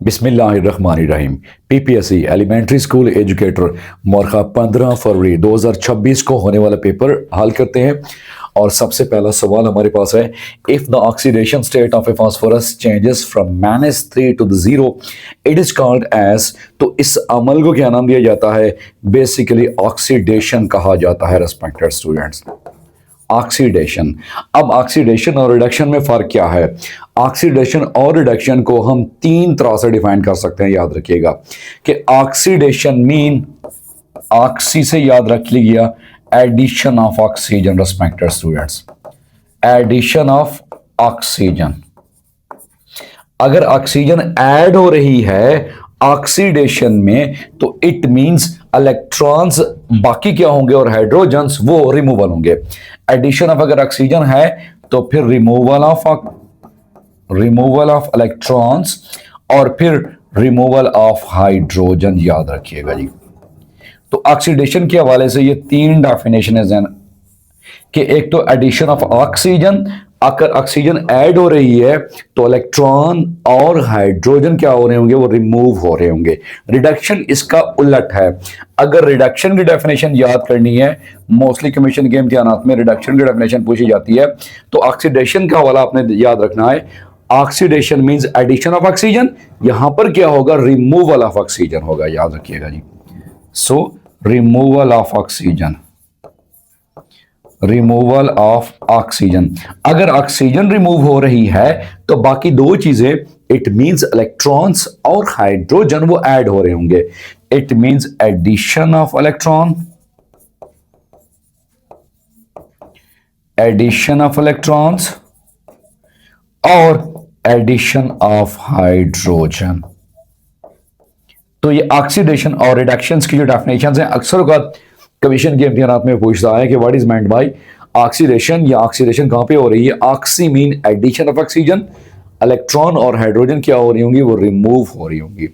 बिस्मिल्लाहिर्रहमानिर्रहीम। PPSC elementary school educator मोरखा 15 फरवरी 2026 को होने वाला पेपर हल करते हैं। और सबसे पहला सवाल हमारे पास है, if the oxidation state of a phosphorus changes from -3 to the zero it is called as. तो इस अमल को क्या नाम दिया जाता है? बेसिकली ऑक्सीडेशन कहा जाता है रेस्पेक्टेड स्टूडेंट्स, ऑक्सीडेशन। अब ऑक्सीडेशन और रिडक्शन में फर्क क्या है? ऑक्सीडेशन और रिडक्शन को हम तीन तरह से डिफाइन कर सकते हैं, याद रखिएगा कि ऑक्सीडेशन मीन ऑक्सी से याद रख लीजिए addition of oxygen respected students, addition of oxygen. अगर ऑक्सीजन ऐड हो रही है ऑक्सीडेशन में तो इट मींस इलेक्ट्रॉन्स बाकी क्या होंगे और हाइड्रोजन्स वो रिमूवल होंगे। एडिशन ऑफ अगर ऑक्सीजन है तो फिर रिमूवल ऑफ इलेक्ट्रॉन्स और फिर रिमूवल ऑफ हाइड्रोजन, याद रखिएगा जी। तो ऑक्सीडेशन के हवाले से ये तीन डेफिनेशन हैं कि एक तो एडिशन ऑफ ऑक्सीजन, अगर ऑक्सीजन ऐड हो रही है तो इलेक्ट्रॉन और हाइड्रोजन क्या हो रहे होंगे, वो रिमूव हो रहे होंगे। रिडक्शन इसका उलट है। अगर रिडक्शन की डेफिनेशन याद करनी है, मोस्टली कमीशन के इम्तिहानात में रिडक्शन की डेफिनेशन पूछी जाती है, तो ऑक्सीडेशन का हवाला आपने याद रखना है। Oxidation means addition of oxygen, यहां पर क्या होगा? रिमूवल ऑफ ऑक्सीजन होगा, याद रखिएगा जी। So removal of oxygen, removal of oxygen. अगर ऑक्सीजन रिमूव हो रही है तो बाकी दो चीजें, इट मींस इलेक्ट्रॉन्स और हाइड्रोजन वो ऐड हो रहे होंगे। It means addition of electron, addition of electrons और एडिशन ऑफ हाइड्रोजन। तो ये ऑक्सीडेशन और रिडक्शन की जो डेफिनेशंस हैं, अक्सर वक्त कमीशन के इम्तिहानात में पूछता है कि what is meant by oxidation, या ऑक्सीडेशन कहां पे हो रही है? Oxy mean addition of oxygen, electron और हाइड्रोजन क्या हो रही होंगी? वो रिमूव हो रही होंगी।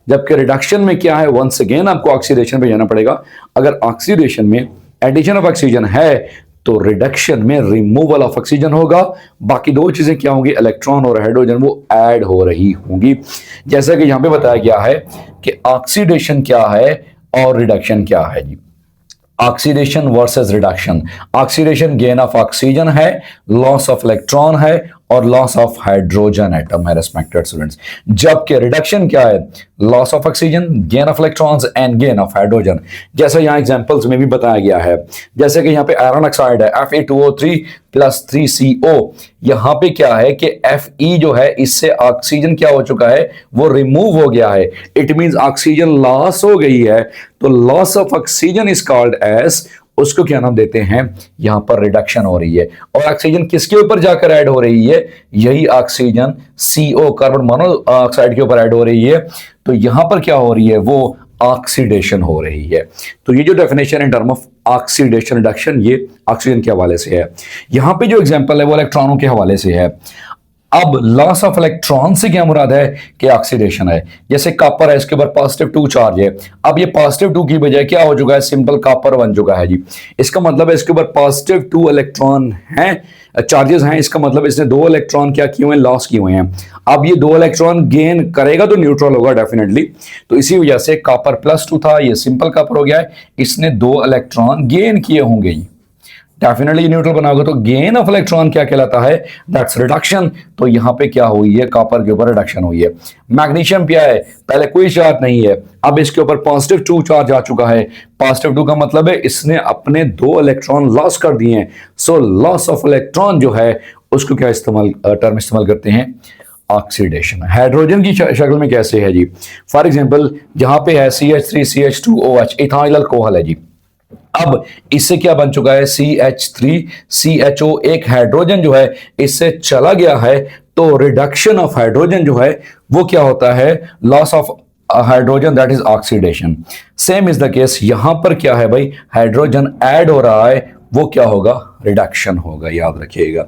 जबकि रिडक्शन में क्या है? वंस अगेन आपको ऑक्सीडेशन पे जाना पड़ेगा। अगर ऑक्सीडेशन में एडिशन ऑफ ऑक्सीजन है तो रिडक्शन में रिमूवल ऑफ ऑक्सीजन होगा। बाकी दो चीजें क्या होंगी? इलेक्ट्रॉन और हाइड्रोजन वो ऐड हो रही होंगी। जैसा कि यहां पे बताया गया है कि ऑक्सीडेशन क्या है और रिडक्शन क्या है जी। Oxidation versus reduction, oxidation gain of oxygen है, लॉस ऑफ इलेक्ट्रॉन है और लॉस ऑफ हाइड्रोजन एटम है रेस्पेक्टेड स्टूडेंट्स। जबकि रिडक्शन क्या है? Loss of oxygen, gain of electrons and gain of hydrogen. जैसे यहां एग्जांपल्स में भी बताया गया है, जैसे कि यहां पे आयरन ऑक्साइड है Fe2O3 + 3CO। यहां पे क्या है कि Fe जो है इससे ऑक्सीजन क्या हो चुका है? वो रिमूव हो गया है। इट मींस ऑक्सीजन लॉस हो गई है। तो loss of oxygen is called as, उसको क्या नाम देते हैं? यहां पर रिडक्शन हो रही है। और ऑक्सीजन किसके ऊपर जाकर ऐड हो रही है? यही ऑक्सीजन CO कार्बन मोनोऑक्साइड के ऊपर ऐड हो रही है। तो यहां पर क्या हो रही है? वो ऑक्सीडेशन हो रही है। तो ये जो definition in term of oxidation reduction, ये ऑक्सीजन के हवाले से है। यहां पे जो एग्जांपल है वो इलेक्ट्रॉनों के हवाले से है। अब लॉस ऑफ इलेक्ट्रॉन से क्या मुराद है कि ऑक्सीडेशन है। जैसे कॉपर है, इसके ऊपर +2 चार्ज है। अब ये +2 की बजाय क्या हो चुका है? सिंपल कॉपर बन चुका है जी। इसका मतलब है इसके ऊपर +2 इलेक्ट्रॉन हैं, चार्जेस हैं। इसका मतलब इसने 2 इलेक्ट्रॉन क्या किए हुए हैं? लॉस किए हुए हैं। अब ये 2 इलेक्ट्रॉन गेन करेगा तो न्यूट्रल होगा डेफिनेटली। तो इसी वजह से कॉपर +2 था, ये सिंपल कॉपर हो गया है। इसने 2 इलेक्ट्रॉन गेन किए होंगे, डेफिनेटली न्यूट्रल बनाओगे तो गेन ऑफ इलेक्ट्रॉन क्या कहलाता है? That's reduction. तो यहां पे क्या हुई है? कॉपर के ऊपर रिडक्शन हुई है। मैग्नीशियम क्या है? पहले कोई चार्ज नहीं है, अब इसके ऊपर +2 चार्ज आ चुका है। +2 का मतलब है इसने अपने 2 इलेक्ट्रॉन लॉस कर दिए हैं। सो लॉस ऑफ इलेक्ट्रॉन जो है उसको क्या टर्म इस्तेमाल करते हैं? ऑक्सीडेशन। हाइड्रोजन की शक्ल में कैसे है जी? फॉर एग्जांपल जहां पे है CH3CH2OH, इथाइल अल्कोहल है जी। अब इससे क्या बन चुका है? CH3CHO, एक हाइड्रोजन जो है इससे चला गया है। तो रिडक्शन ऑफ हाइड्रोजन जो है वो क्या होता है? Loss of hydrogen, that is oxidation. Same is the case, यहां पर क्या है भाई? हाइड्रोजन ऐड हो रहा है, वो क्या होगा? रिडक्शन होगा, याद रखिएगा।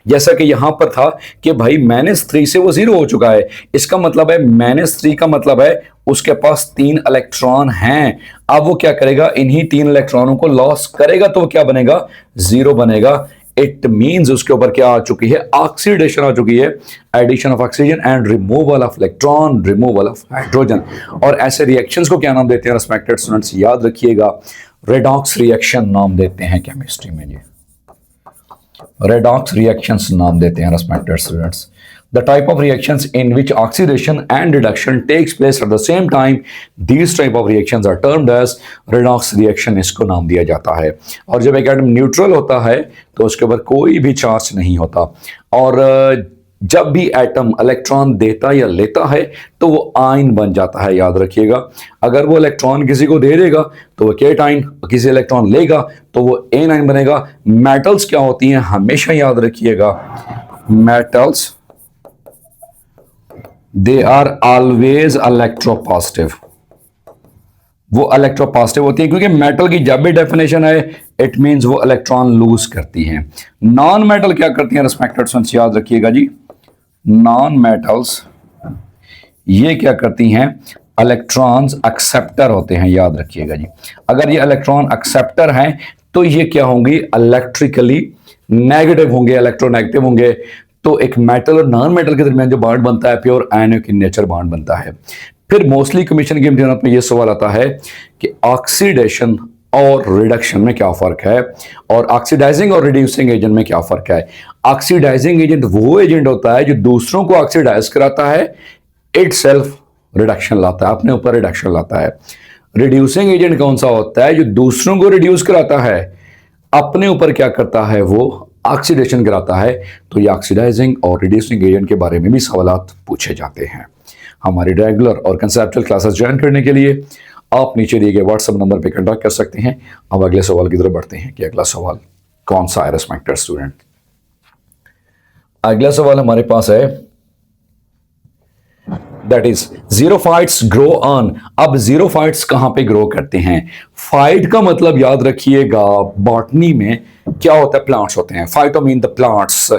जैसा कि यहां पर था कि भाई -3 से वो 0 हो चुका है। इसका मतलब है -3 का मतलब है उसके पास 3 इलेक्ट्रॉन हैं। अब वो क्या करेगा? इन्हीं 3 इलेक्ट्रॉनों को लॉस करेगा तो क्या बनेगा? 0 बनेगा। इट मींस उसके ऊपर क्या आ चुकी है, ऑक्सीडेशन आ चुकी है, addition of oxygen and removal of electron, removal of hydrogen. और ऐसे रिएक्शंस को क्या नाम देते हैं रिस्पेक्टेड स्टूडेंट्स, याद रखिएगा, रेडॉक्स रिएक्शन नाम देते हैं केमिस्ट्री में जी, रेडॉक्स रिएक्शंस नाम देते हैं respected students. The type of reactions in which oxidation and reduction takes place at the same time, these type of reactions are termed as redox reaction, इसको नाम दिया जाता है। और जब एक एटम न्यूट्रल होता है तो उसके ऊपर कोई भी चार्ज नहीं होता, और जब भी एटम इलेक्ट्रॉन देता या लेता है तो वो आयन बन जाता है, याद रखिएगा। अगर वो इलेक्ट्रॉन किसी को दे देगा तो वो केटाइन, किसी इलेक्ट्रॉन लेगा तो वो एनाइन बनेगा। मेटल्स क्या होती हैं, हमेशा याद रखिएगा, metals they are always electropositive, वो इलेक्ट्रोपॉजिटिव होती है, क्योंकि मेटल की जब भी डेफिनेशन है इट मींस वो इलेक्ट्रॉन लूज करती हैं। नॉन मेटल क्या करती हैं रिस्पेक्टेड स्टूडेंट्स, याद रखिएगा जी, नॉन मेटल्स ये क्या करती हैं, इलेक्ट्रॉन्स एक्सेप्टर होते हैं, याद रखिएगा जी। अगर ये इलेक्ट्रॉन एक्सेप्टर हैं तो ये क्या होंगी, इलेक्ट्रिकली नेगेटिव होंगे, इलेक्ट्रोनेगेटिव होंगे। तो एक मेटल और नॉन मेटल के दरमियान जो बॉन्ड बनता है pure ionic in nature bond बनता है। फिर मोस्टली कमीशन के इम्तिहान में ये सवाल आता है कि ऑक्सीडेशन और रिडक्शन में क्या फर्क है, और ऑक्सीडाइजिंग और रिड्यूसिंग एजेंट में क्या फर्क है। ऑक्सीडाइजिंग एजेंट वो एजेंट होता है जो दूसरों को ऑक्सीडाइज कराता है, इट सेल्फ रिडक्शन लाता है, अपने ऊपर रिडक्शन लाता है। रिड्यूसिंग एजेंट कौन सा होता है, जो दूसरों को रिड्यूस कराता है, अपने ऊपर क्या करता है, वो ऑक्सीडेशन कराता है। तो ये ऑक्सीडाइजिंग और रिड्यूसिंग एजेंट के बारे में भी सवालात पूछे जाते हैं। हमारी रेगुलर और कंसेप्चुअल क्लासेस ज्वाइन करने के लिए आप नीचे दिए गए व्हाट्सएप नंबर पर कॉन्टैक्ट कर सकते हैं। अब अगले सवाल की तरफ बढ़ते हैं कि अगला सवाल कौन सा है रिस्पेक्टेड स्टूडेंट। अगला सवाल हमारे पास है, that is xerophytes grow on. अब जीरोफाइट्स कहां पे ग्रो करते हैं, फाइट का मतलब याद रखिएगा बॉटनी में क्या होता है, प्लांट्स होते हैं, फाइटो मीन द प्लांट्स,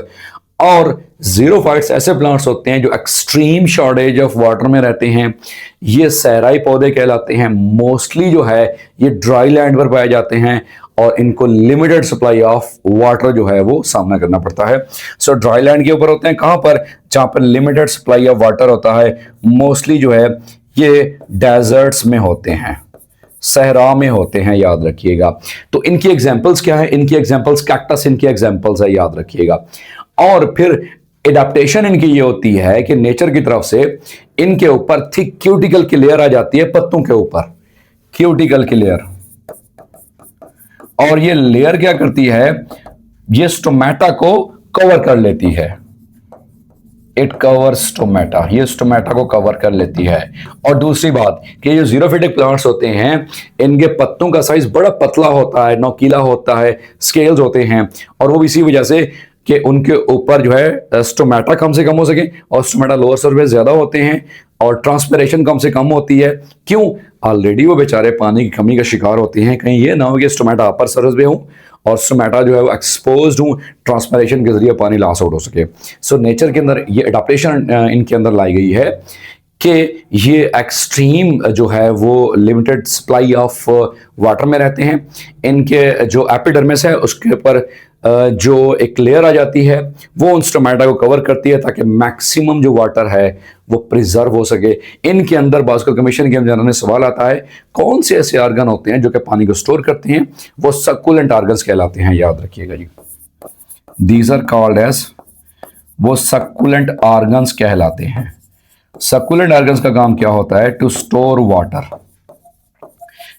और जीरोफाइट्स ऐसे प्लांट्स होते हैं जो एक्सट्रीम शॉर्टेज ऑफ वाटर में रहते हैं। ये सहराई पौधे कहलाते हैं, मोस्टली जो है ये ड्राई लैंड पर पाए जाते हैं, और इनको लिमिटेड सप्लाई ऑफ वाटर जो है वो सामना करना पड़ता है। सो ड्राई लैंड के ऊपर होते हैं, कहां पर, जहां पर लिमिटेड सप्लाई ऑफ वाटर होता है। मोस्टली जो है ये डेजर्ट्स में होते हैं, सहरा में होते हैं, याद रखिएगा। तो इनकी एग्जांपल्स क्या है, इनकी एग्जांपल्स कैक्टस इनकी एग्जांपल्स है, याद रखिएगा। और फिर एडाप्टेशन इनकी ये होती है कि नेचर की तरफ से इनके ऊपर थिक क्यूटिकल की लेयर आ जाती है, पत्तों के ऊपर क्यूटिकल की लेयर, और ये लेयर क्या करती है, ये स्टोमेटा को कवर कर लेती है। इट कवर्स स्टोमेटा, ये स्टोमेटा को कवर कर लेती है। और दूसरी बात कि जो जीरोफिटिक प्लांट्स होते हैं इनके पत्तों का साइज बड़ा पतला होता है, नोकीला होता है, स्केल्स होते हैं, और वो इसी वजह से कि उनके ऊपर जो है स्टोमेटा कम से कम हो सके, और स्टोमेटा लोअर सरफेस ज्यादा होते हैं, और ट्रांसपिरेशन कम से कम होती है। क्यों, ऑलरेडी वो बेचारे पानी की कमी का शिकार होते हैं, कहीं ये ना हो कि स्टोमेटा अपर सरफेस पे हो और स्टोमेटा जो है वो एक्सपोज्ड हूँ, ट्रांसपिरेशन के जरिए पानी लॉस आउट हो सके। सो नेचर के अंदर ये एडाप्टेशन इनके अंदर लाई गई है कि ये एक्सट्रीम जो है वो लिमिटेड सप्लाई ऑफ वाटर में रहते हैं। इनके जो एपिडर्मिस है उसके ऊपर जो एक लेयर आ जाती है वो उन स्टोमेटा को कवर करती है ताकि मैक्सिमम जो वाटर है वो प्रिजर्व हो सके। इनके अंदर बास्को कमीशन के अंदर सवाल आता है कौन से ऐसे आर्गन होते हैं जो कि पानी को स्टोर करते हैं, वो सक्कुलेंट आर्गन्स कहलाते हैं, याद रखिएगा जी। दीज आर कॉल्ड एज, वो सक्कुलेंट आर्गन्स कहलाते हैं। सक्कुलेंट आर्गन्स का काम क्या होता है, टू स्टोर वाटर।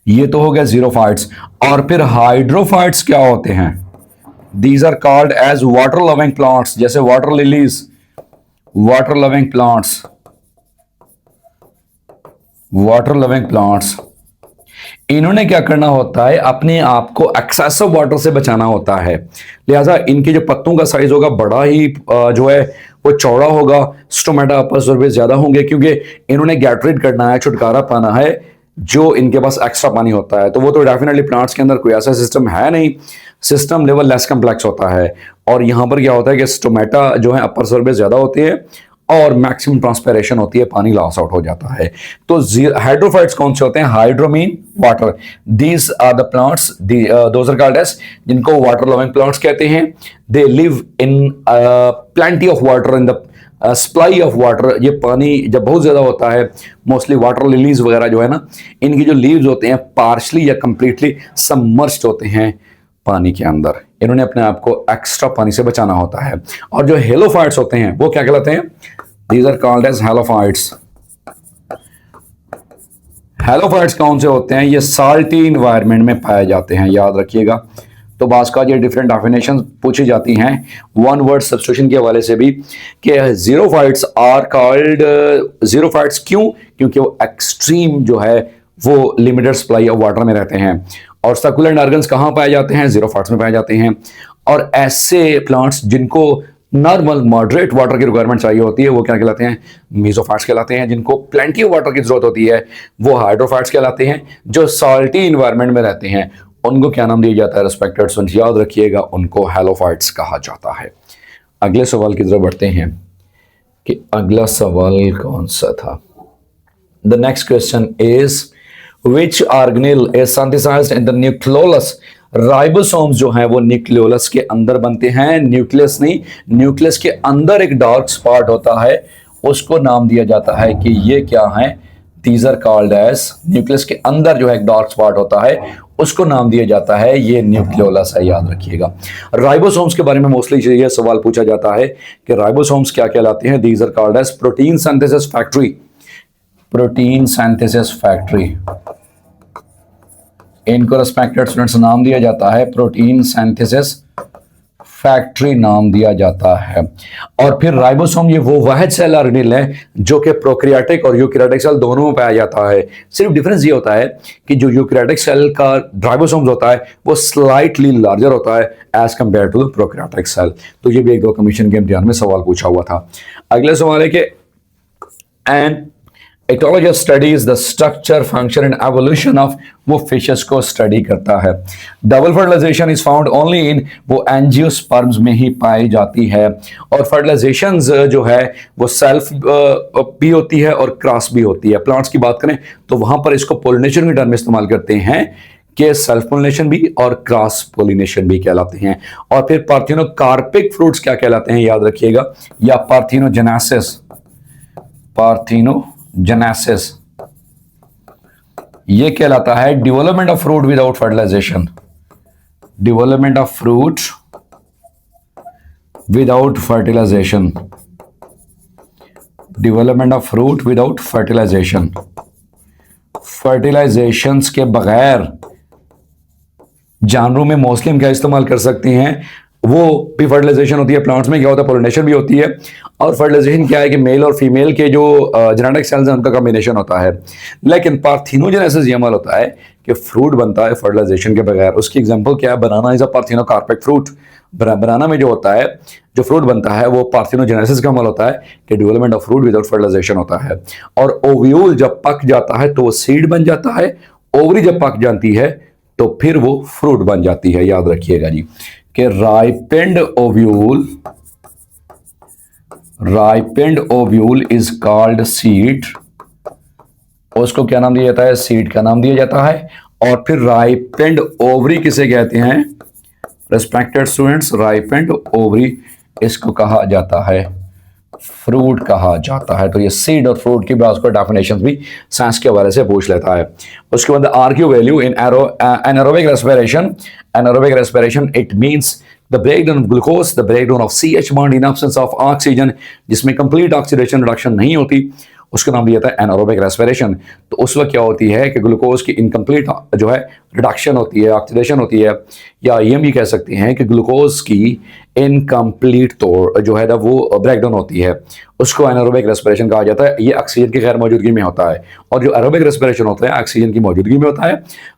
ये तो हो गया जीरोफाइट्स। और फिर हाइड्रोफाइट्स क्या होते हैं, These are called as water loving plants, जैसे water lilies, water loving plants, water loving plants. इन्होंने क्या करना होता है, अपने आप को एक्सेसिव वाटर से बचाना होता है, लिहाजा इनके जो पत्तों का साइज होगा बड़ा ही जो है वो चौड़ा होगा, स्टोमेटा अपर सरफेस ज्यादा होंगे, क्योंकि इन्होंने गैटरेट करना है, छुटकारा पाना है जो इनके पास एक्स्ट्रा पानी होता है। तो वो तो डेफिनेटली प्लांट्स के अंदर कोई ऐसा सिस्टम है नहीं, सिस्टम लेवल लेस कम्प्लेक्स होता है। और यहां पर क्या होता है कि स्टोमेटा जो है अपर सरफेस ज्यादा होते हैं और मैक्सिमम ट्रांसपेरेशन होती है, पानी लॉस आउट हो जाता है। तो हाइड्रोफाइट्स कौन से होते हैं? Hydro mean water, these are the plants, those are called as, जिनको वाटर लविंग प्लांट्स कहते हैं। They live in plenty of water in the supply of water. ये पानी जब बहुत ज्यादा होता है, मोस्टली वाटर लिलीज वगैरह जो है ना, इनकी जो लीव्स होते हैं पार्शली या कंप्लीटली सबमर्ज्ड होते हैं पानी के अंदर। इन्होंने अपने आप को एक्स्ट्रा पानी से बचाना होता है। और जो हेलोफाइट्स होते हैं वो क्या कहलाते हैं? These are called as halophytes. Halophytes कौन से होते हैं? ये साल्टी इन्वायरमेंट में पाए जाते हैं, याद रखिएगा। तो बास का ये डिफरेंट डेफिनेशन पूछी जाती हैं वन वर्ड सब्स्टिट्यूशन के हवाले से भी, कि जीरोफाइट्स आर कॉल्ड जीरोफाइट्स क्यों? क्योंकि वो एक्सट्रीम जो है वो लिमिटेड सप्लाई ऑफ वाटर में रहते हैं। और सकुलेंट ऑर्गन्स कहाँ पाए जाते हैं? जीरोफाइट्स में पाए जाते हैं। और ऐसे प्लांट्स जिनको नॉर्मल मॉडरेट वाटर की रिक्वायरमेंट चाहिए होती है वो क्या कहलाते हैं? मीजोफाइट्स कहलाते हैं। जिनको प्लेंटी ऑफ वाटर की जरूरत होती है वो हाइड्रोफाइट्स कहलाते हैं। जो सॉल्टी इन्वायरमेंट में रहते हैं उनको क्या नाम दिया जाता है? रिस्पेक्टेड स्टूडेंट्स याद रखिएगा, उनको हेलोफाइट्स कहा जाता है। अगले सवाल की तरफ बढ़ते हैं कि अगला सवाल कौन सा था। The next question is which organelle is synthesized in the nucleolus. Ribosomes जो हैं वो न्यूक्लियोलस के अंदर बनते हैं, न्यूक्लियस नहीं। न्यूक्लियस के अंदर एक डार्क स्पॉट होता है, उसको नाम दिया जाता है कि ये क्या है? These are called as, nucleus के अंदर जो है एक डार्क स्पॉट होता है उसको नाम दिया जाता है ये न्यूक्लियोलस है, याद रखिएगा। राइबोसोम्स के बारे में मोस्टली ये सवाल पूछा जाता है कि राइबोसोम्स क्या कहलाते हैं? These are called as protein synthesis factory. Protein synthesis factory, इनको रिस्पेक्टेड स्टूडेंट्स नाम दिया जाता है प्रोटीन सिंथेसिस फैक्ट्री नाम दिया जाता है। और फिर राइबोसोम ये वो वाहिद सेल ऑर्गेनेल है जो कि प्रोकैरियोटिक और यूकैरियोटिक सेल दोनों में पाया जाता है। सिर्फ डिफरेंस ये होता है कि जो यूकैरियोटिक सेल का राइबोसोम्स होता है वो स्लाइटली लार्जर होता है as compare to the prokaryotic cell. तो ये भी एक दो कमीशन के इम्तिहान में सवाल पूछा हुआ था। अगले सवाल है कि and ethologist studies the structure, function and evolution of, वो फिशेस को स्टडी करता है। Double fertilization is found only in, वो एंजियोस्पर्म्स में ही पाई जाती है। और फर्टिलाइजेशन जो है वो सेल्फ भी होती है और क्रॉस भी होती है। प्लांट्स की बात करें तो वहां पर इसको पोलिनेशन के टर्म में इस्तेमाल करते हैं कि सेल्फ पोलिनेशन भी और क्रॉस पोलिनेशन भी कहलाते हैं। और फिर पार्थिनोकार्पिक फ्रूट्स क्या कहलाते हैं? याद रखिएगा, या पार्थिनोजेनेसिस। पार्थिनोजेनेसिस ये कहलाता है development of fruit without fertilization. Development of fruit without fertilization. Development of fruit without fertilization. Fertilizations के बगैर जानवरों में मोस्टली हम क्या इस्तेमाल कर सकते हैं? वो भी फर्टिलाइजेशन होती है। प्लांट्स में क्या होता है? पोलिनेशन भी होती है। और फर्टिलाइजेशन क्या है कि मेल और फीमेल के जो जेनेटिक सेल्स हैं उनका कॉम्बिनेशन होता है। लेकिन पार्थिनोजेनेसिस ये अमल होता है कि फ्रूट बनता है फर्टिलाइजेशन के बगैर। उसकी एग्जांपल क्या है? बनाना इज अ पार्थिनोकार्पिक फ्रूट। बनाना में जो होता है, जो फ्रूट बनता है वो पार्थिनोजेनेसिस का अमल होता है कि development of fruit without fertilization होता है। और ओव्यूल जब पक जाता है तो वो सीड बन जाता है। ओवरी जब पक जाती है तो फिर वो फ्रूट बन जाती है। याद रखिएगा जी कि ripened ovule is called seed. उसको क्या नाम दिया जाता है? सीड का नाम दिया जाता है। और फिर राइपेंड ओवरी किसे कहते हैं? रिस्पेक्टेड स्टूडेंट्स, राइपेंड ओवरी इसको कहा जाता है फ्रूट कहा जाता है। तो ये सीड और फ्रूट की बात को डेफिनेशंस भी साइंस के हवाले से पूछ लेता है। उसके बाद RQ value in anaerobic respiration. Anaerobic respiration it means the breakdown of glucose, the breakdown of CH bond in absence of oxygen, जिसमें कंप्लीट ऑक्सीडेशन रिडक्शन नहीं होती, उसका नाम दिया जाता है एनारोबिक रेस्पिरेशन। तो उस वक्त क्या होती है कि ग्लूकोज की इनकम्प्लीट जो है रिडक्शन होती है, ऑक्सीडेशन होती है, या ये भी कह सकते हैं कि ग्लूकोज की इनकम्प्लीट तौर जो है ना वो ब्रेकडाउन होती है, उसको एनारोबिक रेस्पिरेशन कहा जाता है। ये ऑक्सीजन की गैर मौजूदगी में होता है। और जो एरोबिक रेस्पिरेशन होता है ऑक्सीजन की मौजूदगी में होता है।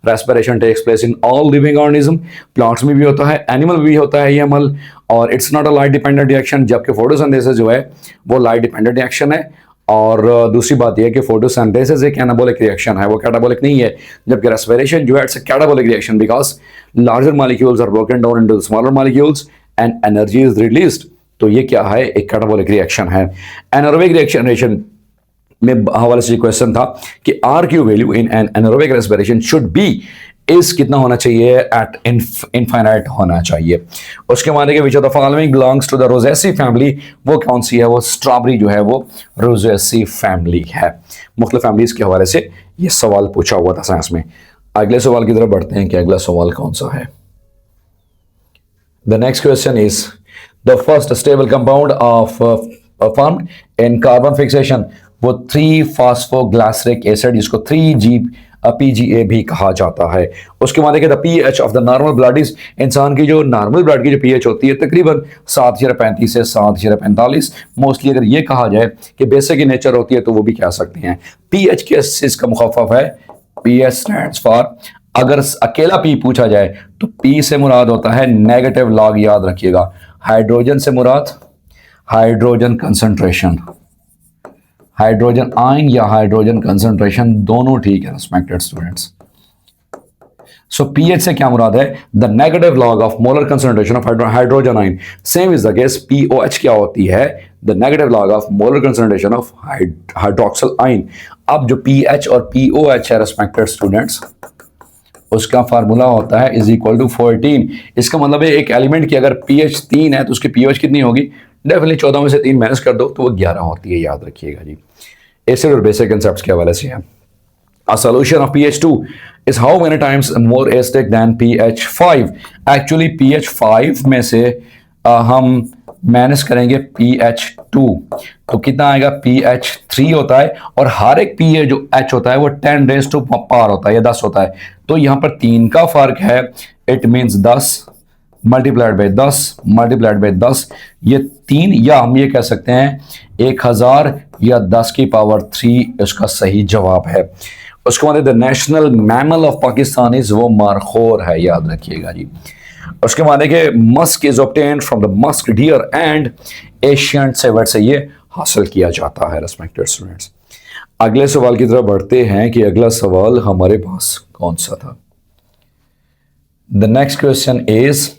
Respiration takes place in all living organism, plants में भी होता है, एनिमल में भी होता है ये अमल। और it's not a light dependent reaction, जबकि फोटोसिंथेसिस जो है वो लाइट डिपेंडेंट रिएक्शन है। और दूसरी बात यह है कि फोटोसिंथेसिस एक एनाबॉलिक रिएक्शन है, वो कैटाबॉलिक नहीं है। जबकि रेस्पिरेशन जो है it's a catabolic reaction because larger molecules are broken down into the smaller molecules and energy is released तो ये क्या है, एक कैटाबॉलिक रिएक्शन है। एनारोबिक रिएक्शन में हवाले से क्वेश्चन था कि R Q value in an anaerobic respiration should be इस कितना होना चाहिए, एट इनफाइनाइट होना चाहिए। उसके माने के which of the following belongs to the Rosaceae family, वो कौन सी है, वो स्ट्रॉबेरी जो है वो रोजेसी फैमिली है। मुख्तलिफ फैमिलीज के हवाले से ये सवाल पूछा हुआ था साइंस में। अगले सवाल की तरफ बढ़ते हैं कि अगला सवाल कौन सा है। The next question is the first stable compound of formed in carbon fixation, वो 3-फॉस्फोग्लिसरिक एसिड जिसको 3G PGA भी कहा जाता है। उसके बाद देखिए the pH of the normal blood is, इंसान की जो नॉर्मल ब्लड की जो पीएच होती है तकरीबन 7.35 से 7.45। मोस्टली अगर ये कहा जाए कि बेसिक की नेचर होती है तो वो भी कह सकते हैं। पीएच के इसका मुखाफफ है, पीएच स्टैंड्स फॉर, अगर अकेला पी पूछा जाए तो पी से मुराद होता है नेगेटिव लॉग, याद रखिएगा। हाइड्रोजन से मुराद हाइड्रोजन कंसंट्रेशन, हाइड्रोजन आयन या हाइड्रोजन कंसंट्रेशन दोनों ठीक है रिस्पेक्टेड स्टूडेंट्स। सो पीएच से क्या मुराद है, the negative log of molar concentration of hydrogen ion. Same is the case pOH क्या होती है, the negative log of molar concentration of hydroxyl ion. अब जो पीएच और पीओएच है रिस्पेक्टेड स्टूडेंट्स, उसका फार्मूला होता है इज इक्वल टू 14। इसका मतलब है एक एलिमेंट की अगर पीएच 3 है तो उसकी पीओएच कितनी होगी, डेफिनेटली 14 में से 3 माइनस कर दो तो वो 11 होती है, याद रखिएगा जी। एसिड और बेसिक कंसेप्ट्स के हवाले से है। A solution of pH2 is how many times more acidic than pH5? Actually pH5 में से हम माइनस करेंगे pH2 तो कितना आएगा, pH3 होता है और हर एक pH जो H होता है वो 10 रेज़ टू पावर होता है या 10 होता है। तो यहाँ पर 3 का फर्क है, it means 10 multiplied by 10 multiplied by 10, ये 3 या हम ये कह सकते हैं 1000 या 10 की पावर 3 इसका सही जवाब है। उसके बाद the national mammal of Pakistan is, वो मारखोर है, याद रखिएगा जी। उसके बाद देखिए Musk is obtained from the musk deer and Asian savoured से ये हासिल किया जाता है रिस्पेक्टेड स्टूडेंट्स। अगले सवाल की तरफ बढ़ते हैं कि अगला सवाल हमारे पास कौन सा था। The next question is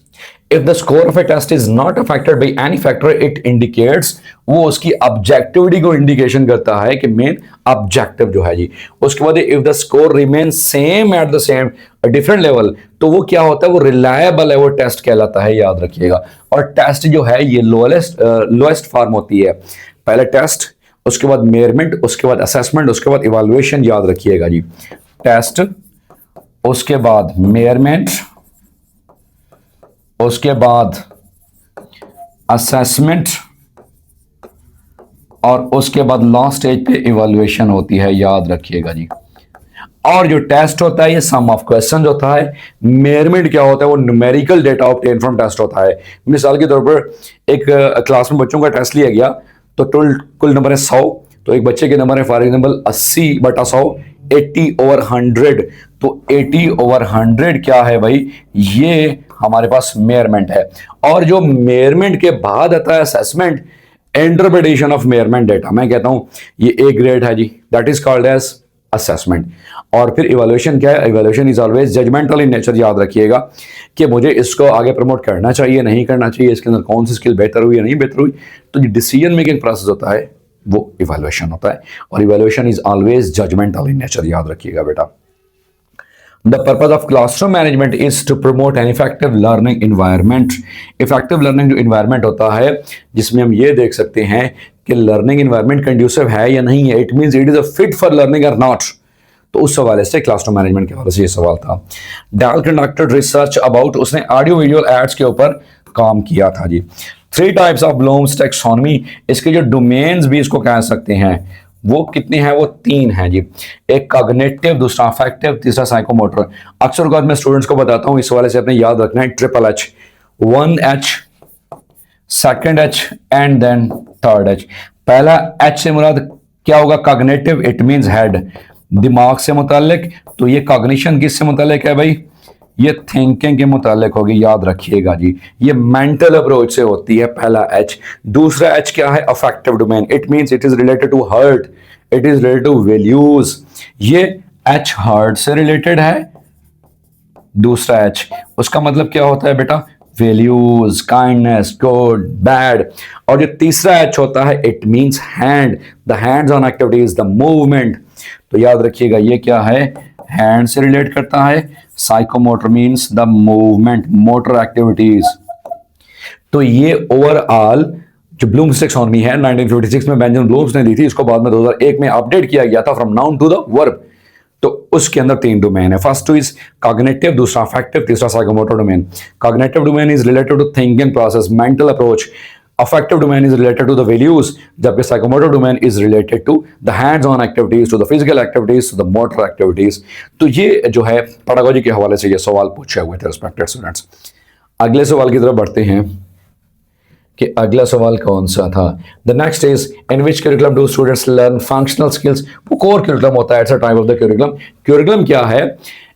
if the score of a test is not affected by any factor it indicates, वो उसकी ऑब्जेक्टिविटी को इंडिकेशन करता है कि मेन ऑब्जेक्टिव जो है जी। उसके बाद if the score remains same at the same different level, तो वो क्या होता है, वो रिलायबल है, वो टेस्ट कहलाता है, याद रखिएगा। और टेस्ट जो है ये लोएस्ट फॉर्म होती है, पहले टेस्ट, उसके बाद मेजरमेंट, उसके बाद असेसमेंट, उसके बाद इवैल्यूएशन, याद रखिएगा जी। टेस्ट, उसके बाद मेजरमेंट, उसके बाद असेसमेंट और उसके बाद लास्ट स्टेज पे इवैल्यूएशन होती है, याद रखिएगा जी। और जो टेस्ट होता है ये सम ऑफ क्वेश्चन होता है। मेजरमेंट क्या होता है, वो numerical data obtain from test होता है। मिसाल के तौर पर एक क्लास में बच्चों का टेस्ट लिया गया तो कुल नंबर है 100, तो एक बच्चे के नंबर है फॉर एग्जाम्पल 80/100, 80/100, तो 80/100 क्या है भाई, ये हमारे पास मेजरमेंट है। और जो मेजरमेंट के बाद आता है assessment, interpretation of measurement data, मैं कहता हूं ये ए ग्रेड है जी, that is called as assessment. और फिर इवैल्यूएशन क्या है, evaluation is always judgemental in nature, याद रखिएगा कि मुझे इसको आगे प्रमोट करना चाहिए नहीं करना चाहिए, इसके अंदर कौन सी स्किल बेहतर हुई या नहीं बेहतर हुई, तो जो डिसीजन मेकिंग प्रोसेस होता है वो इवैल्यूएशन होता है। और evaluation is always judgemental in nature, याद रखिएगा बेटा। The purpose of classroom management is to promote an effective learning environment. Effective learning जो environment होता है जिसमें हम ये देख सकते हैं कि learning environment conducive है या नहीं है, it means it is a fit for learning or not. तो उस हवाले से क्लासरूम मैनेजमेंट के हवाले से ये सवाल था। Dell conducted research about, उसने ऑडियो वीडियो एड्स के ऊपर काम किया था जी। 3 types of Bloom's taxonomy, इसके जो डोमेन्स भी इसको कह सकते हैं वो कितने हैं, वो 3 हैं जी। एक कॉग्निटिव, दूसरा अफेक्टिव, तीसरा साइकोमोटर। अक्सर औक़ात मैं स्टूडेंट्स को बताता हूं, इस वाले से अपने याद रखना है triple H, 1H, second H and then third H। पहला H से मुराद क्या होगा, कॉग्निटिव, इट मींस हेड, दिमाग से मुताल्लिक। तो ये कॉग्निशन किससे मुताल्लिक है भाई, ये थिंकिंग के मुतालिक होगी, याद रखिएगा जी। ये मेंटल अप्रोच से होती है, पहला H। दूसरा H क्या है, affective domain, it means it is related to heart, it is related to values, ये H हर्ट से रिलेटेड है। दूसरा H, उसका मतलब क्या होता है बेटा, वैल्यूज, काइंडनेस, गुड, बैड। और जो तीसरा एच होता है it means hand, the hands on activities, the movement. तो याद रखिएगा ये क्या है, हैंड से रिलेट करता है। Psychomotor means the movement, motor activities. तो ये ओवरऑल जो ब्लूम्स टैक्सोनॉमी है 1956 में बेंजामिन ब्लूम्स ने दी थी, इसको बाद में 2001 में अपडेट किया गया था from noun to the verb. तो उसके अंदर 3 डोमेन है। फर्स्ट टू इज कॉग्निटिव, दूसरा अफेक्टिव, तीसरा psychomotor domain. Cognitive domain is related to thinking process, mental approach. Affective domain is related to the values, जबकि psychomotor domain is related to the hands on activities, to the physical activities, to the motor activities. तो ये जो है pedagogy के हवाले से ये सवाल पूछे हुए थे रिस्पेक्टेड स्टूडेंट्स। अगले सवाल की तरफ बढ़ते हैं कि अगला सवाल कौन सा था। The next is in which curriculum do students learn functional skills. वो कोर करिकुलम होता है, it's a type of the curriculum. Curriculum क्या है,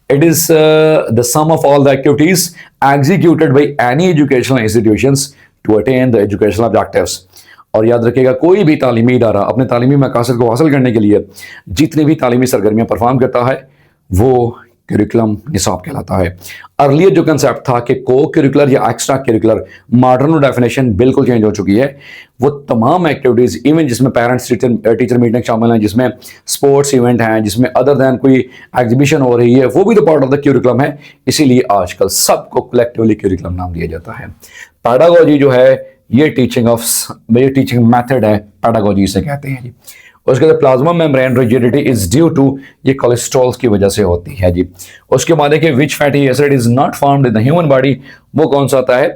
it is the sum of all the activities executed by any educational institutions to attain the educational objectives. और याद रखिएगा कोई भी तालीमी इदारा अपने तालीमी मकासद को हासिल करने के लिए जितनी भी तालीमी सरगर्मियां परफॉर्म करता है वो करिकुलम निसाब कहलाता है। अर्लियर जो कंसेप्ट था कि को करिकुलर या एक्स्ट्रा करिकुलर, मॉडर्न डेफिनेशन बिल्कुल चेंज हो चुकी है। वो तमाम एक्टिविटीज इवन जिसमें पेरेंट्स टीचर मीटिंग शामिल हैं, जिसमें स्पोर्ट्स इवेंट हैं, जिसमें अदर दैन कोई एग्जीबिशन हो रही है, वो भी तो पार्ट ऑफ द करिकुलम है। इसीलिए आजकल सबको कलेक्टिवली करिकुलम नाम दिया जाता है। पेडागोजी जो है ये टीचिंग मेथड है, पेडागोजी इसे कहते हैं जी। उसके बाद plasma membrane rigidity is due to, ये कोलेस्ट्रॉल की वजह से होती है जी। उसके बाद देखिए which fatty acid is not formed in the human body, वो कौन सा होता है,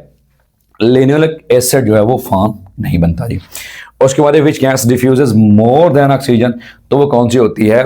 लिनोलिक एसिड जो है वो फॉर्म नहीं बनता जी। उसके बाद which gas diffuses more than oxygen, तो वो कौन सी होती है,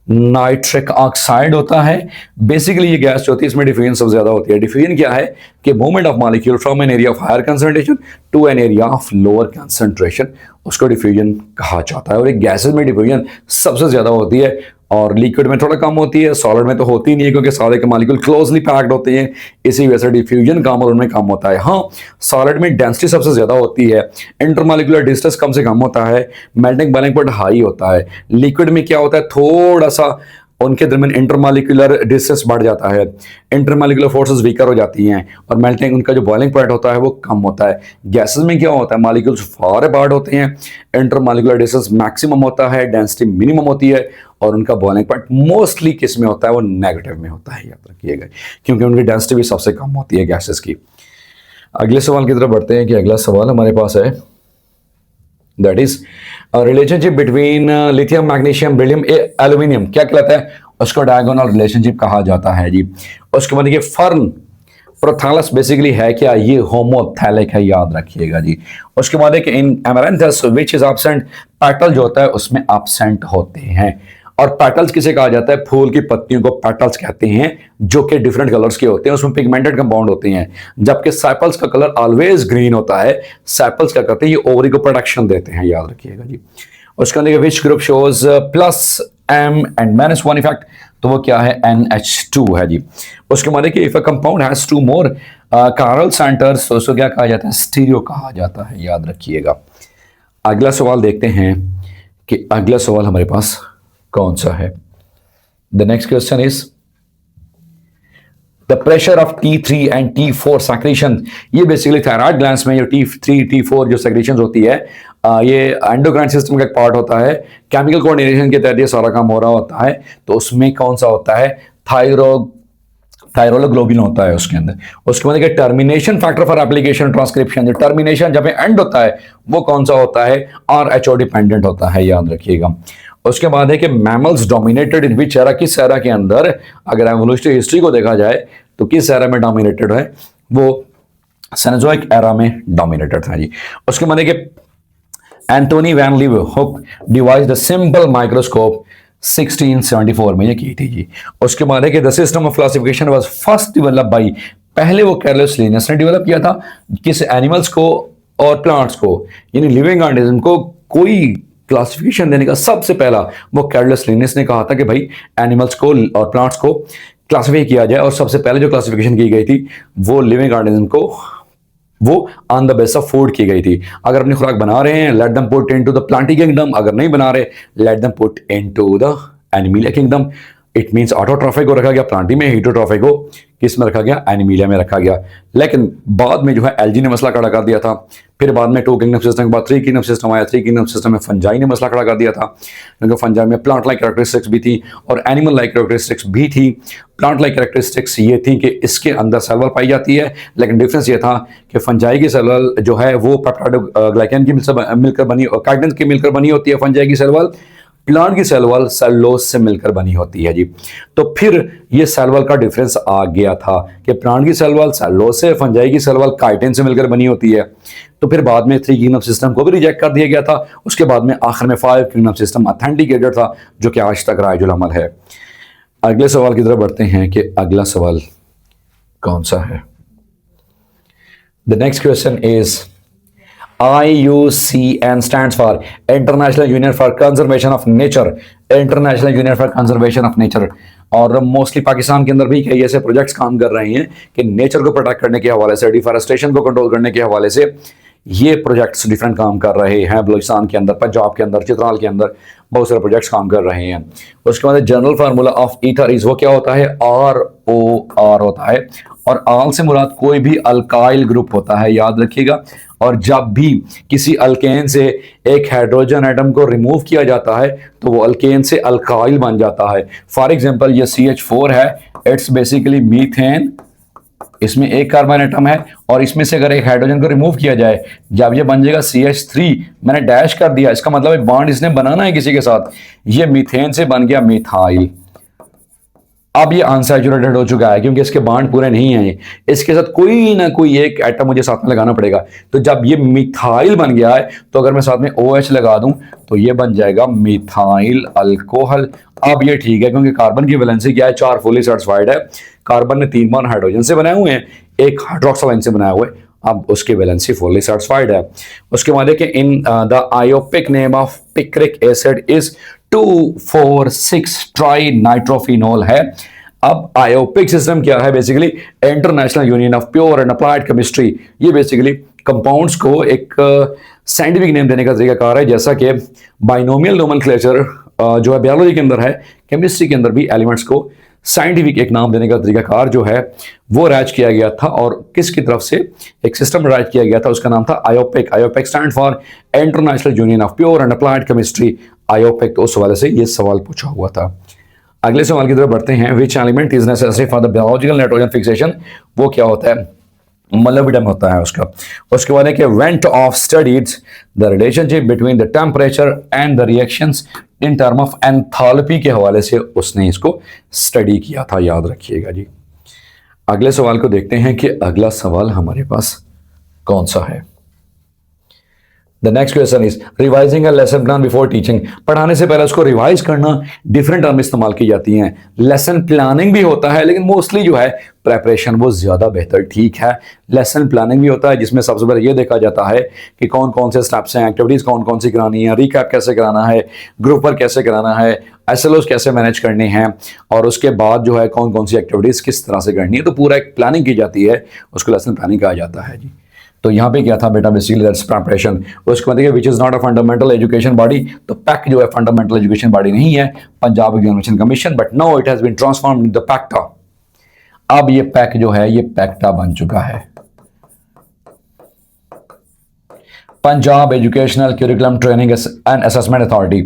नाइट्रिक ऑक्साइड होता है। बेसिकली ये गैस जो होती है इसमें डिफ्यूजन सबसे ज्यादा होती है। डिफ्यूजन क्या है कि movement of molecule from an area of higher concentration to an area of lower concentration, उसको डिफ्यूजन कहा जाता है। और एक गैसेस में डिफ्यूजन सबसे ज्यादा होती है और लिक्विड में थोड़ा कम होती है, सॉलिड में तो होती नहीं है क्योंकि सारे के मॉलिक्यूल क्लोजली पैक्ड होते हैं, इसी वजह से डिफ्यूजन कम और उनमें कम होता है। हाँ, सॉलिड में डेंसिटी सबसे ज्यादा होती है, इंटरमॉलिक्यूलर डिस्टेंस कम से कम होता है, मेल्टिंग बॉइलिंग पॉइंट हाई होता है। लिक्विड में क्या होता है, थोड़ा सा उनके दरमियान इंटरमॉलिक्यूलर डिस्टेंस बढ़ जाता है, इंटरमॉलिक्यूलर फोर्सेस वीकर हो जाती हैं और मेल्टिंग उनका जो बॉइलिंग पॉइंट होता है वो कम होता है। गैसेस में क्या होता है, मॉलिक्यूल्स फार अपार्ट होते हैं, इंटरमॉलिक्यूलर डिस्टेंस मैक्सिमम होता है, डेंसिटी मिनिमम होती है और उनका बॉइलिंग पॉइंट मोस्टली किस में होता है, वो नेगेटिव में होता है, याद रखिएगा, क्योंकि उनकी डेंसिटी भी सबसे कम होती है गैसेस की। अगले सवाल की तरफ बढ़ते हैं कि अगला सवाल हमारे पास है, that is relationship between lithium, magnesium, beryllium, aluminium क्या कहलाता है, उसको डायगोनल रिलेशनशिप कहा जाता है जी। उसके बाद देखिए फर्न प्रोथैलस बेसिकली है क्या, ये होमोथैलिक है, याद रखिएगा जी। उसके बाद है कि इन एमरैंथस व्हिच इज एब्सेंट, पेटल जो होता है उसमें एब्सेंट होते हैं। और पेटल्स किसे कहा जाता है, फूल की पत्तियों को पेटल्स कहते हैं, जो कि डिफरेंट कलर्स के होते हैं, उसमें पिगमेंटेड कंपाउंड होते हैं। जबकि सेपल्स का कलर ऑलवेज ग्रीन होता है। सेपल्स क्या करते हैं, ये ओवरी को प्रोटेक्शन देते हैं, याद रखिएगा जी। उसके अंदर which group shows plus M and -1 effect, तो वो क्या है, NH2 है जी। उसके बाद कि if a compound has 2 more chiral centres, तो उसको क्या कहा जाता है, स्टीरियो कहा जाता है, याद रखिएगा। अगला सवाल देखते हैं कि अगला सवाल हमारे पास कौन सा है। The next question is the pressure of T3 and T4 secretion. ये बेसिकली थायराइड ग्लैंड्स में जो T3 T4 जो सेक्रेशन होती है, ये एंडोक्राइन सिस्टम का एक पार्ट होता है। केमिकल कोऑर्डिनेशन के तहत ये सारा काम हो रहा होता है। तो उसमें कौन सा होता है, थायरोग्लोबिन होता है उसके अंदर। उसके बाद termination factor for application transcription, जो टर्मिनेशन जब एंड होता है वो कौन सा होता है, RHO डिपेंडेंट होता है, याद रखिएगा। उसके बाद है कि मैमल्स डोमिनेटेड इन विच एरा, किस एरा के अंदर, अगर एवोल्यूशनरी हिस्ट्री को देखा जाए तो किस एरा में डोमिनेटेड है, वो सेनोजोइक एरा में डोमिनेटेड था जी। उसके बाद है कि एंथोनी वैन लीeuwenhoek डिवाइस द सिंपल माइक्रोस्कोप 1674 में ये की थी जी। उसके बाद है कि the system of classification was first develop by, पहले वो कार्लोस लिनियस ने डेवलप किया था, किस एनिमल्स को और प्लांट्स को, यानी लिविंग ऑर्गेनिज्म को कोई क्लासिफिकेशन देने का सबसे पहला वो कार्लोस लिनियस ने कहा था कि भाई एनिमल्स को और प्लांट्स को क्लासिफाई किया जाए। और सबसे पहले जो क्लासिफिकेशन की गई थी वो लिविंग ऑर्गेनिज्म को वो on the base of food की गई थी। अगर अपनी खुराक बना रहे हैं, let them put into the Plantae kingdom, अगर नहीं बना रहे, let them put into the animal kingdom. It means autotrophic को रखा गया प्लांटी में, हीटोट्रॉफिक को किस में रखा गया, एनिमीलिया में रखा गया। लेकिन बाद में जो है एलजी ने मसला खड़ा कर दिया था। फिर बाद में 2 किंगडम सिस्टम के बाद 3 किंगडम सिस्टम आया। 3 किंगडम सिस्टम में फंजाई ने मसला खड़ा कर दिया था, क्योंकि फंजाई में प्लांट लाइक कैरेक्टरिस्टिक्स भी थी और एनिमल लाइक कैरेक्टरिस्टिक्स भी थी। प्लांट लाइक कैरेक्टरिस्टिक्स ये थी कि इसके अंदर सेल वॉल पाई जाती है, लेकिन डिफरेंस ये था कि फंजाई की सेल वॉल जो है वो पेप्टाइडोग्लाइकन की मिलकर बनी, काइटिन की मिलकर बनी होती है फंजाई की सेल वॉल। प्लांट की सेल वॉल सेलुलोज से मिलकर बनी होती है जी। तो फिर ये सेल वॉल का डिफरेंस आ गया था कि प्लांट की सेल वॉल सेलुलोज से, फंजाई की सेल वॉल काइटिन से मिलकर बनी होती है। तो फिर बाद में 3 किंगडम सिस्टम को भी रिजेक्ट कर दिया गया था। उसके बाद में आखिर में 5 किंगडम सिस्टम ऑथेंटिकेटेड था, जो कि आज तक राइजुल अमल है। अगले सवाल की तरफ बढ़ते हैं कि अगला सवाल कौन सा है। The next question is IUCN stands for International Union for Conservation of Nature, International Union for Conservation of Nature। और मोस्टली पाकिस्तान के अंदर भी कई ऐसे प्रोजेक्ट्स काम कर रहे हैं कि नेचर को प्रोटेक्ट करने के हवाले से, डिफॉरेस्टेशन को कंट्रोल करने के हवाले से ये प्रोजेक्ट्स डिफरेंट काम कर रहे हैं। बलूचिस्तान के अंदर, पंजाब के अंदर, चित्राल के अंदर बहुत सारे प्रोजेक्ट्स काम कर रहे हैं। उसके बाद general formula of ether is, वो क्या होता है, ROR होता है। और आल से मुराद कोई भी अल्काइल ग्रुप होता है, याद रखिएगा। और जब भी किसी अल्केन से एक हाइड्रोजन एटम को रिमूव किया जाता है तो वो अल्केन से अल्काइल बन जाता है। फॉर एग्जांपल ये CH4 है, इट्स बेसिकली मीथेन, इसमें एक कार्बन एटम है और इसमें से अगर एक हाइड्रोजन को रिमूव किया जाए, जब ये बन जाएगा CH3, मैंने डैश कर दिया, इसका मतलब है बॉन्ड इसने बनाना है किसी के साथ, ये मीथेन से बन गया मिथाइल। अब ये अनसैचुरेटेड हो चुका है क्योंकि इसके बॉन्ड पूरे नहीं हैं, इसके साथ कोई ना कोई एक एटम मुझे साथ में लगाना पड़ेगा। तो जब ये मिथाइल बन गया है तो अगर मैं साथ में OH लगा दूं तो ये बन जाएगा मिथाइल अल्कोहल। अब ये ठीक है क्योंकि कार्बन की वैलेंसी क्या है, 4 फुली सेटिस्फाइड है। कार्बन ने 3 बॉन्ड हाइड्रोजन से बनाए हुए हैं, एक हाइड्रोक्सिल आयन से बनाए हुए, अब उसकी वैलेंसी फुली सेटिस्फाइड है। उसके बाद देखिए in the IUPAC name of picric acid is 2,4,6 trinitrophenol है। अब आयोपिक सिस्टम क्या है, basically international union of pure and applied chemistry. ये बेसिकली कंपाउंड्स को एक साइंटिफिक नेम देने का तरीकाकार है, जैसा कि बाइनोमियल नोमेनक्लेचर जो है बायोलॉजी के अंदर है, केमिस्ट्री के अंदर भी एलिमेंट्स को साइंटिफिक एक नाम देने का तरीकाकार जो है वो राइज किया गया था। और किसकी तरफ से एक सिस्टम राइज किया गया था, उसका नाम था IUPAC. IUPAC stand for international union of pure and applied chemistry, IUPAC. तो उस हवाले से ये सवाल पूछा हुआ था। अगले सवाल की तरफ बढ़ते हैं। Which element is necessary for the biological nitrogen fixation, वो क्या होता है, मोलिब्डेनम होता है उसका। उसके बाद है कि went of studied the relationship between the temperature and the reactions in term of enthalpy के हवाले से उसने इसको स्टडी किया था, याद रखिएगा जी। अगले सवाल को देखते हैं कि अगला सवाल हमारे पास कौन सा है। The next question is revising a lesson plan before teaching. पढ़ाने से पहले उसको रिवाइज करना, डिफरेंट टर्म इस्तेमाल की जाती हैं। लेसन प्लानिंग भी होता है, लेकिन मोस्टली जो है प्रेपरेशन वो ज्यादा बेहतर, ठीक है। लेसन प्लानिंग भी होता है जिसमें सबसे पहले ये देखा जाता है कि कौन कौन से स्टेप्स हैं, एक्टिविटीज कौन कौन सी करानी है, रिकैप कैसे कराना है, ग्रुप वर्क कैसे कराना है, SLOs कैसे मैनेज करने हैं, और उसके बाद जो है कौन कौन सी एक्टिविटीज किस तरह से करनी है। तो पूरा एक प्लानिंग की जाती है, उसको लेसन प्लानिंग कहा जाता है जी। तो यहाँ पे क्या था बेटा, बेसिकली दैट्स प्रिपरेशन। उसके बाद देखिए which is not a fundamental education body, तो पैक जो है फंडामेंटल एजुकेशन बॉडी नहीं है, Punjab examination commission, but now it has been transformed in the PECTA. अब ये पैक जो है ये पैक्टा बन चुका है, Punjab educational curriculum training and assessment authority,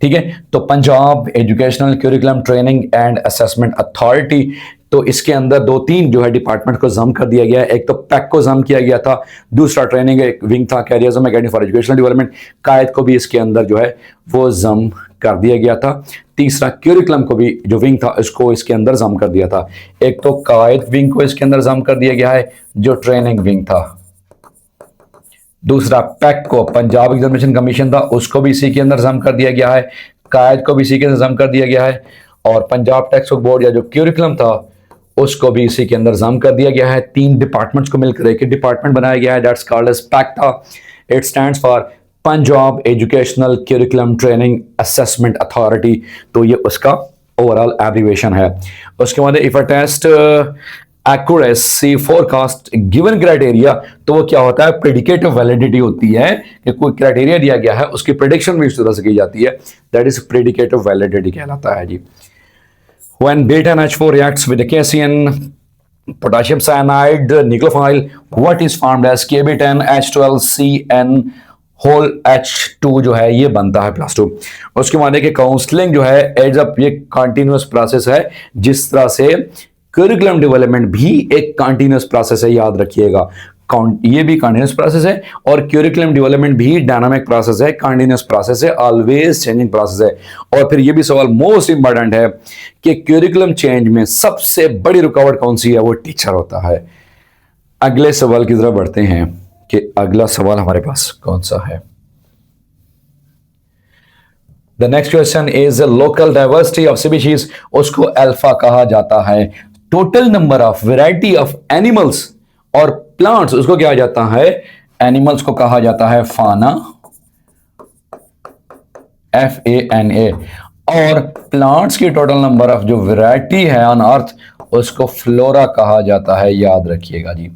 ठीक है। तो Punjab educational curriculum training and assessment authority, तो इसके अंदर 2-3 जो है डिपार्टमेंट को जम कर दिया गया है। एक तो पैक को जम किया गया था, दूसरा ट्रेनिंग एक विंग था, कैरियर्स academy for educational development, Quaid को भी इसके अंदर जो है वो जम कर दिया गया था। तीसरा क्यूरिकुलम को भी जो विंग था इसको इसके अंदर जम कर दिया था। एक तो कायद विंग को इसके अंदर जम कर दिया गया है जो ट्रेनिंग विंग था, दूसरा पैक को पंजाब एग्जामिनेशन कमीशन था उसको भी इसी के अंदर जम कर दिया गया है, कायद को भी इसी के अंदर जम कर दिया गया है, और पंजाब टेक्स्ट बुक बोर्ड या जो क्यूरिकुलम था उसको भी इसी के अंदर जम कर दिया गया है। 3 डिपार्टमेंट्स को मिलकर एक डिपार्टमेंट बनाया गया है, that's called as PECTA. It stands for Punjab educational curriculum training assessment authority, तो ये उसका ओवरऑल एब्रीवेशन है। उसके बाद if a test accuracy forecast given criteria, तो वो क्या होता है, प्रेडिकेटिव वैलिडिटी होती है कि कोई क्राइटेरिया दिया गया है उसकी प्रेडिक्शन भी इस तरह से की जाती है, दैट इज प्रेडिकेटिव वैलिडिटी कहलाता है जी। When beta NH4 reacts with the Caesium potassium cyanide nucleophile, what is formed as Kb10H12CN whole H2 जो है ये बनता है +2। उसके माने कि काउंसलिंग जो है एज अप ये कंटिन्यूअस प्रोसेस है, जिस तरह से करिकुलम डेवलपमेंट भी एक कंटिन्यूअस प्रोसेस है, याद रखिएगा। ये भी कंटिन्यूअस प्रोसेस है और करिकुलम डेवलपमेंट भी डायनामिक प्रोसेस है, कंटिन्यूअस प्रोसेस है, ऑलवेज चेंजिंग प्रोसेस है। और फिर ये भी सवाल मोस्ट इंपॉर्टेंट है कि करिकुलम चेंज में सबसे बड़ी रुकावट कौन सी है, वो टीचर होता है। अगले सवाल की तरफ बढ़ते हैं कि अगला सवाल हमारे पास कौन सा है। The next question is local diversity of species, उसको अल्फा कहा जाता है। Total number of variety of animals और प्लांट्स, उसको क्या जाता है, एनिमल्स को कहा जाता है फाना, FANA, और प्लांट्स की टोटल नंबर ऑफ जो वैरायटी है ऑन अर्थ उसको फ्लोरा कहा जाता है, याद रखिएगा जी।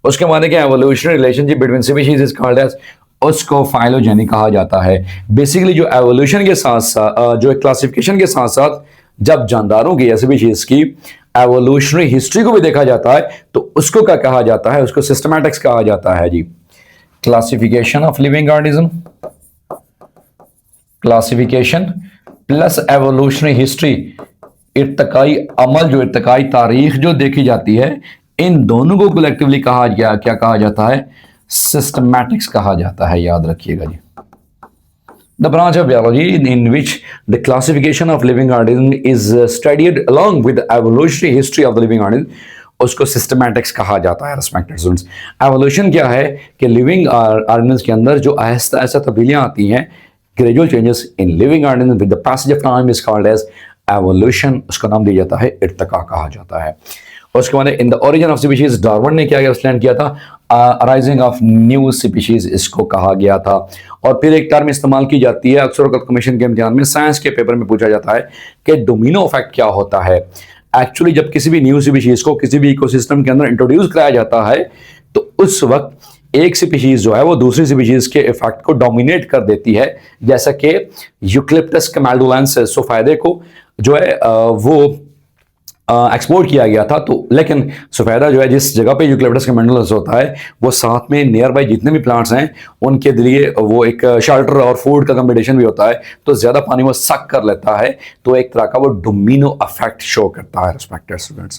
उसके बाद क्या evolutionary relationship between species is called as, उसको फाइलोजेनी कहा जाता है। बेसिकली जो एवोल्यूशन के साथ साथ जो क्लासिफिकेशन के साथ साथ जब जानदारों की स्पीशीज की एवोल्यूशनरी हिस्ट्री को भी देखा जाता है तो उसको क्या कहा जाता है, उसको सिस्टमैटिक्स कहा जाता है जी। Classification of living organism, classification plus evolutionary history, इर्तकाई अमल जो इर्तकाई तारीख जो देखी जाती है, इन दोनों को कलेक्टिवली कहा गया, क्या कहा जाता है, सिस्टमैटिक्स कहा जाता है, याद रखिएगा जी। The branch of biology in which the classification of living organism is studied along with the evolutionary history of the living organism, उसको सिस्टमैटिक्स कहा जाता है रिस्पेक्टेड स्टूडेंट्स। एवोल्यूशन क्या है कि लिविंग ऑर्गेनिज्म के अंदर जो आहिस्ता आहिस्ता तब्दीलियां आती हैं, gradual changes in living organism with the passage of time is called as evolution, उसका नाम दिया जाता है इर्तिका कहा जाता है। उसके बाद in the origin of species, Darwin ने क्या एक्सप्लेन किया था, अराइजिंग ऑफ न्यू स्पीशीज इसको कहा गया था। और फिर एक टर्म इस्तेमाल की जाती है अक्सर कमीशन के इम्तिहान में, साइंस के पेपर में पूछा जाता है कि डोमिनो इफेक्ट क्या होता है। एक्चुअली जब किसी भी न्यू स्पीशीज को किसी भी इकोसिस्टम के अंदर इंट्रोड्यूस कराया जाता है तो उस वक्त एक स्पीशीज जो है वो दूसरी स्पीशीज के इफेक्ट को डोमिनेट कर देती है, जैसा कि यूकलिप्टस कैमाल्डुलेंसिस सफेदे को जो है वो एक्सपोर्ट किया गया था। तो लेकिन सफेदा जो है जिस जगह पे यूकलिप्टस कैमाल्डुलेंसिस होता है वो साथ में नियर बाय जितने भी प्लांट्स हैं उनके लिए वो एक शेल्टर और फूड का कॉम्बिनेशन भी होता है, तो ज्यादा पानी वो सक कर लेता है, तो एक तरह का वो डोमिनो इफेक्ट शो करता है रिस्पेक्टेड स्टूडेंट्स।